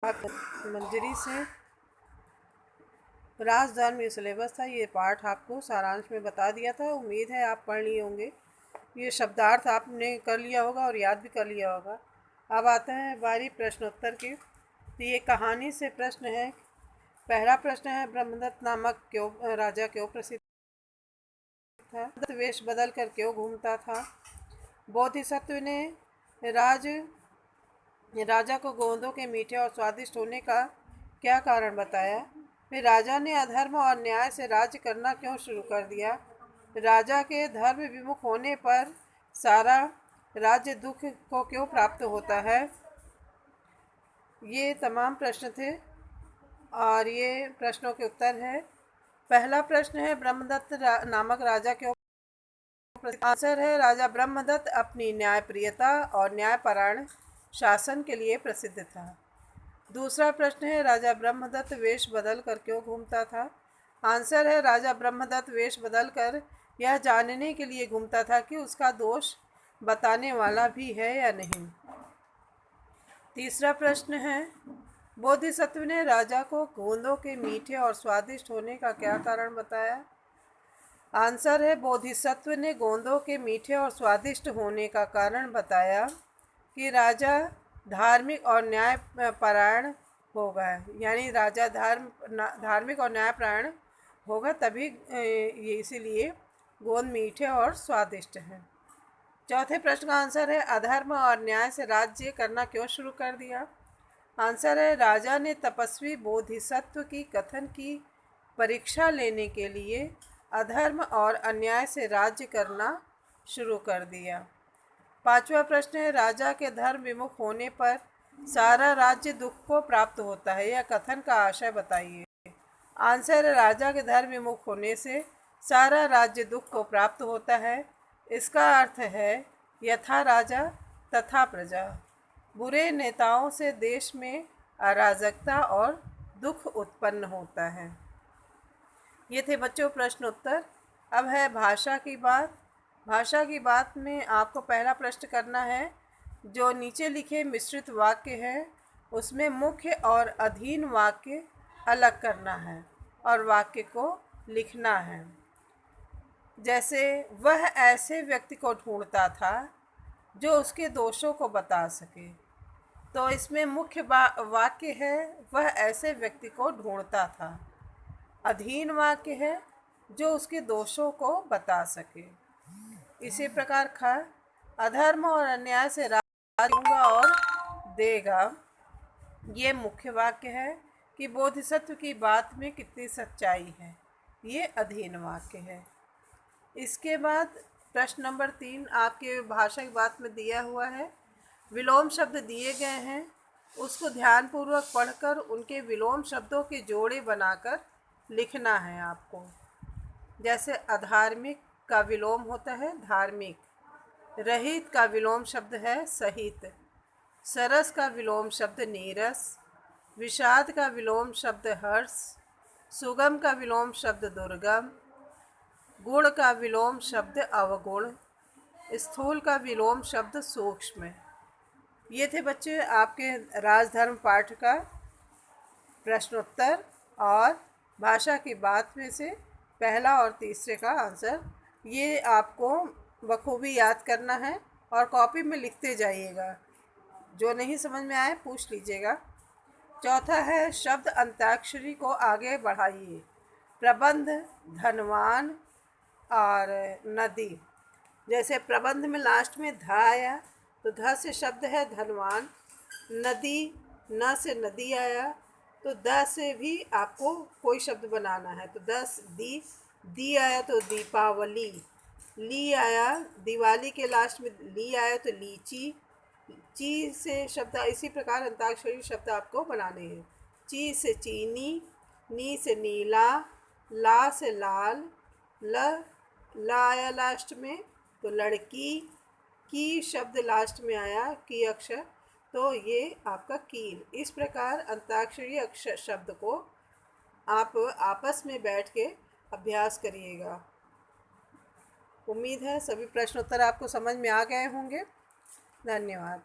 आप मंजरी से राजधर्म ये सिलेबस था। ये पाठ आपको सारांश में बता दिया था। उम्मीद है आप पढ़ लिए होंगे। ये शब्दार्थ आपने कर लिया होगा और याद भी कर लिया होगा। अब आते हैं बारी प्रश्नोत्तर की। तो ये कहानी से प्रश्न है। पहला प्रश्न है, ब्रह्मदत्त नामक राजा क्यों प्रसिद्ध था? वेश बदल कर क्यों घूमता था? बोधिसत्व ने राजा को गोंदों के मीठे और स्वादिष्ट होने का क्या कारण बताया? फिर राजा ने अधर्म और न्याय से राज्य करना क्यों शुरू कर दिया? राजा के धर्म विमुख होने पर सारा राज्य दुख को क्यों प्राप्त होता है? ये तमाम प्रश्न थे और ये प्रश्नों के उत्तर है। पहला प्रश्न है, ब्रह्मदत्त नामक राजा क्यों? आंसर है, राजा ब्रह्मदत्त अपनी न्यायप्रियता और न्यायपरायण शासन के लिए प्रसिद्ध था। दूसरा प्रश्न है, राजा ब्रह्मदत्त वेश बदल कर क्यों घूमता था? आंसर है, राजा ब्रह्मदत्त वेश बदल कर यह जानने के लिए घूमता था कि उसका दोष बताने वाला भी है या नहीं। तीसरा प्रश्न है, बोधिसत्व ने राजा को गोंदों के मीठे और स्वादिष्ट होने का क्या कारण बताया? आंसर है, बोधिसत्व ने गोंदों के मीठे और स्वादिष्ट होने का कारण बताया कि राजा धार्मिक और न्यायपरायण होगा। यानी राजा धार्मिक और न्यायपरायण होगा, तभी ये इसीलिए गोंद मीठे और स्वादिष्ट हैं। चौथे प्रश्न का आंसर है, अधर्म और न्याय से राज्य करना क्यों शुरू कर दिया? आंसर है, राजा ने तपस्वी बोधिसत्व की कथन की परीक्षा लेने के लिए अधर्म और अन्याय से राज्य करना शुरू कर दिया। पांचवा प्रश्न है, राजा के धर्म विमुख होने पर सारा राज्य दुख को प्राप्त होता है। यह कथन का आशय बताइए। आंसर है, राजा के धर्म विमुख होने से सारा राज्य दुख को प्राप्त होता है। इसका अर्थ है, यथा राजा तथा प्रजा। बुरे नेताओं से देश में अराजकता और दुख उत्पन्न होता है। ये थे बच्चों प्रश्न उत्तर। अब है भाषा की बात। भाषा की बात में आपको पहला प्रश्न करना है, जो नीचे लिखे मिश्रित वाक्य है उसमें मुख्य और अधीन वाक्य अलग करना है और वाक्य को लिखना है। जैसे, वह ऐसे व्यक्ति को ढूंढता था जो उसके दोषों को बता सके। तो इसमें मुख्य वाक्य है, वह ऐसे व्यक्ति को ढूंढता था। अधीन वाक्य है, जो उसके दोषों को बता सके। इसी प्रकार अधर्म और अन्याय से राज्य दूंगा और देगा। ये मुख्य वाक्य है कि बोधिसत्व की बात में कितनी सच्चाई है। ये अधीन वाक्य है। इसके बाद प्रश्न नंबर 3 आपके भाषा की बात में दिया हुआ है। विलोम शब्द दिए गए हैं, उसको ध्यानपूर्वक पढ़कर उनके विलोम शब्दों के जोड़े बनाकर लिखना है आपको। जैसे, अधार्मिक का विलोम होता है धार्मिक, रहित का विलोम शब्द है सहित, सरस का विलोम शब्द नीरस, विषाद का विलोम शब्द हर्ष, सुगम का विलोम शब्द दुर्गम, गुण का विलोम शब्द अवगुण, स्थूल का विलोम शब्द सूक्ष्म। ये थे बच्चे आपके राजधर्म पाठ का प्रश्नोत्तर और भाषा की बात में से पहला और तीसरे का आंसर। ये आपको बखूबी याद करना है और कॉपी में लिखते जाइएगा। जो नहीं समझ में आए पूछ लीजिएगा। चौथा है, शब्द अंताक्षरी को आगे बढ़ाइए। प्रबंध, धनवान और नदी। जैसे प्रबंध में लास्ट में ध आया तो ध से शब्द है धनवान। नदी, न से नदी आया तो द से भी आपको कोई शब्द बनाना है। तो दी आया तो दीपावली। ली आया, दिवाली के लास्ट में ली आया तो लीची। ची से शब्द, इसी प्रकार अंताक्षरी शब्द आपको बनाने हैं। ची से चीनी, नी से नीला, ला से लाल, ला आया लास्ट में तो लड़की। की शब्द लास्ट में आया, की अक्षर, तो ये आपका कील। इस प्रकार अंताक्षरी अक्षर शब्द को आप आपस में बैठ के अभ्यास करिएगा। उम्मीद है सभी प्रश्न उत्तर आपको समझ में आ गए होंगे। धन्यवाद।